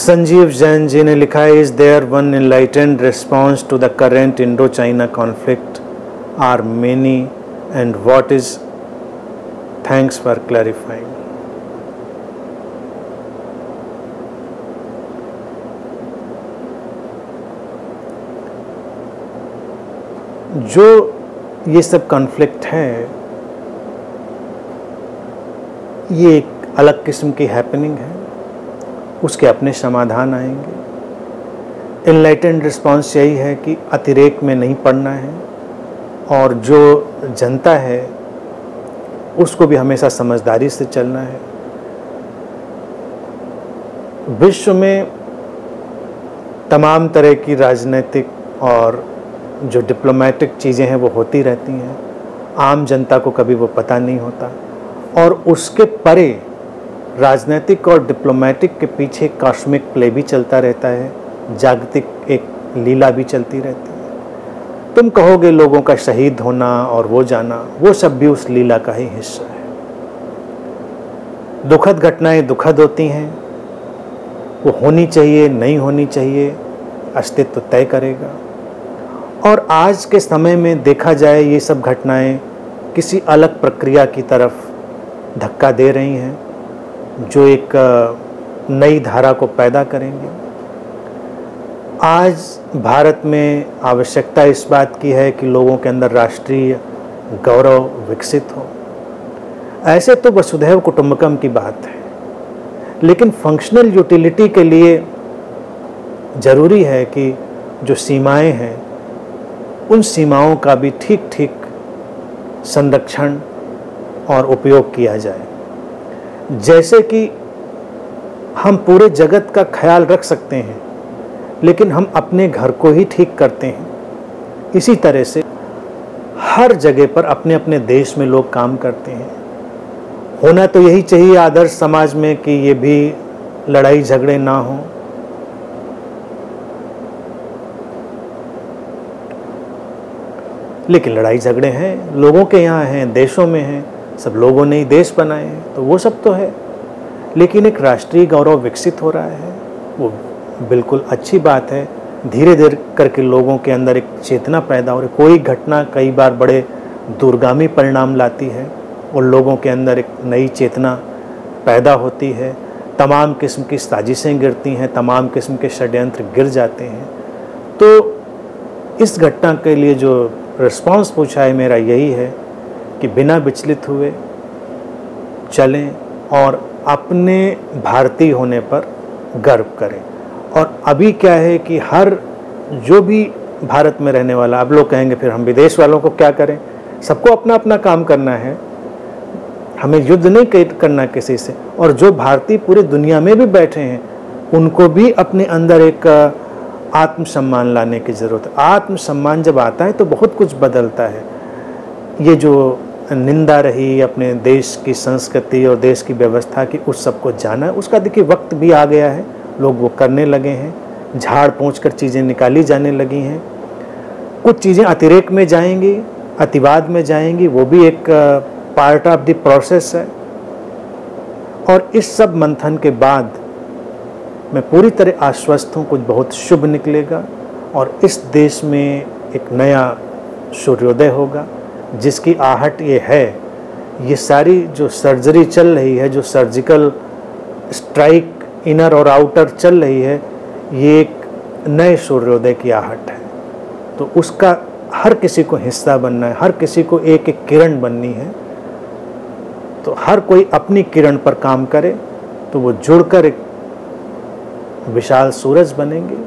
संजीव जैन जी ने लिखा है, is there one enlightened response to the current Indo China conflict are many and what is, thanks for clarifying. जो ये सब conflict है, ये एक अलग किस्म की हैपनिंग है, उसके अपने समाधान आएंगे। इनलाइटेंड रिस्पॉन्स यही है कि अतिरेक में नहीं पड़ना है, और जो जनता है उसको भी हमेशा समझदारी से चलना है। विश्व में तमाम तरह की राजनीतिक और जो डिप्लोमेटिक चीज़ें हैं वो होती रहती हैं, आम जनता को कभी वो पता नहीं होता, और उसके परे राजनीतिक और डिप्लोमेटिक के पीछे कॉस्मिक प्ले भी चलता रहता है, जागतिक एक लीला भी चलती रहती है। तुम कहोगे लोगों का शहीद होना और वो जाना, वो सब भी उस लीला का ही हिस्सा है। दुखद घटनाएं दुखद होती हैं, वो होनी चाहिए नहीं होनी चाहिए, अस्तित्व तय करेगा। और आज के समय में देखा जाए, ये सब घटनाएं किसी अलग प्रक्रिया की तरफ धक्का दे रही हैं, जो एक नई धारा को पैदा करेंगे। आज भारत में आवश्यकता इस बात की है कि लोगों के अंदर राष्ट्रीय गौरव विकसित हो। ऐसे तो वसुधैव कुटुंबकम की बात है, लेकिन फंक्शनल यूटिलिटी के लिए ज़रूरी है कि जो सीमाएं हैं, उन सीमाओं का भी ठीक ठीक संरक्षण और उपयोग किया जाए। जैसे कि हम पूरे जगत का ख्याल रख सकते हैं, लेकिन हम अपने घर को ही ठीक करते हैं, इसी तरह से हर जगह पर अपने अपने देश में लोग काम करते हैं। होना तो यही चाहिए आदर्श समाज में कि ये भी लड़ाई झगड़े ना हो, लेकिन लड़ाई झगड़े हैं, लोगों के यहाँ हैं, देशों में हैं, सब लोगों ने ही देश बनाए हैं, तो वो सब तो है। लेकिन एक राष्ट्रीय गौरव विकसित हो रहा है, वो बिल्कुल अच्छी बात है। धीरे धीरे करके लोगों के अंदर एक चेतना पैदा हो रही। कोई घटना कई बार बड़े दूरगामी परिणाम लाती है और लोगों के अंदर एक नई चेतना पैदा होती है। तमाम किस्म की साजिशें गिरती हैं, तमाम किस्म के षड्यंत्र गिर जाते हैं। तो इस घटना के लिए जो रिस्पॉन्स पूछा है मेरा यही है कि बिना विचलित हुए चलें और अपने भारतीय होने पर गर्व करें। और अभी क्या है कि हर जो भी भारत में रहने वाला, अब लोग कहेंगे फिर हम विदेश वालों को क्या करें, सबको अपना अपना काम करना है, हमें युद्ध नहीं करना किसी से। और जो भारतीय पूरी दुनिया में भी बैठे हैं, उनको भी अपने अंदर एक आत्मसम्मान लाने की ज़रूरत है। आत्मसम्मान जब आता है तो बहुत कुछ बदलता है। ये जो निंदा रही अपने देश की संस्कृति और देश की व्यवस्था की, उस सबको जाना है, उसका देखिए वक्त भी आ गया है, लोग वो करने लगे हैं। झाड़ पोंछ कर चीज़ें निकाली जाने लगी हैं। कुछ चीज़ें अतिरेक में जाएंगी, अतिवाद में जाएंगी, वो भी एक पार्ट ऑफ द प्रोसेस है। और इस सब मंथन के बाद मैं पूरी तरह आश्वस्त हूँ, कुछ बहुत शुभ निकलेगा और इस देश में एक नया सूर्योदय होगा, जिसकी आहट ये है। ये सारी जो सर्जरी चल रही है, जो सर्जिकल स्ट्राइक इनर और आउटर चल रही है, ये एक नए सूर्योदय की आहट है। तो उसका हर किसी को हिस्सा बनना है, हर किसी को एक एक किरण बननी है। तो हर कोई अपनी किरण पर काम करे तो वो जुड़कर एक विशाल सूरज बनेंगे।